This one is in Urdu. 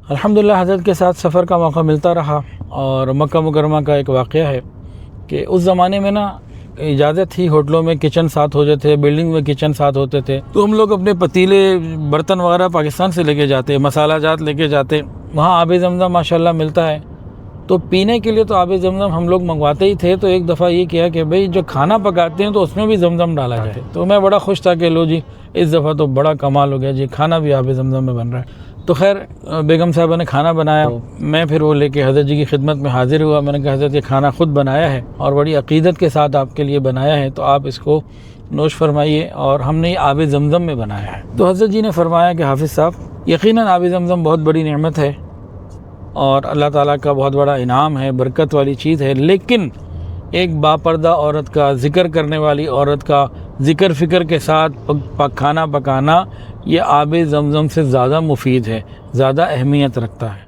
الحمدللہ حضرت کے ساتھ سفر کا موقع ملتا رہا، اور مکہ مکرمہ کا ایک واقعہ ہے کہ اس زمانے میں نا اجازت تھی ہوٹلوں میں کچن ساتھ ہوتے تھے، بلڈنگ میں کچن ساتھ ہوتے تھے، تو ہم لوگ اپنے پتیلے برتن وغیرہ پاکستان سے لے کے جاتے، مسالہ جات لے کے جاتے۔ وہاں آب زمزم ماشاءاللہ ملتا ہے، تو پینے کے لیے تو آب زمزم ہم لوگ منگواتے ہی تھے۔ تو ایک دفعہ یہ کیا کہ بھئی جو کھانا پکاتے ہیں تو اس میں بھی زمزم ڈالا جائے، تو میں بڑا خوش تھا کہ لو جی اس دفعہ تو بڑا کمال ہو گیا جی، کھانا بھی آب زمزم میں بن رہا ہے۔ تو خیر بیگم صاحبہ نے کھانا بنایا، میں پھر وہ لے کے حضرت جی کی خدمت میں حاضر ہوا۔ میں نے کہا حضرت یہ کھانا خود بنایا ہے اور بڑی عقیدت کے ساتھ آپ کے لیے بنایا ہے، تو آپ اس کو نوش فرمائیے، اور ہم نے یہ آب زمزم میں بنایا ہے۔ تو حضرت جی نے فرمایا کہ حافظ صاحب یقیناً آب زمزم بہت بڑی نعمت ہے اور اللہ تعالیٰ کا بہت بڑا انعام ہے، برکت والی چیز ہے، لیکن ایک باپردہ عورت کا، ذکر کرنے والی عورت کا ذکر فکر کے ساتھ کھانا پکانا یہ آب زمزم سے زیادہ مفید ہے، زیادہ اہمیت رکھتا ہے۔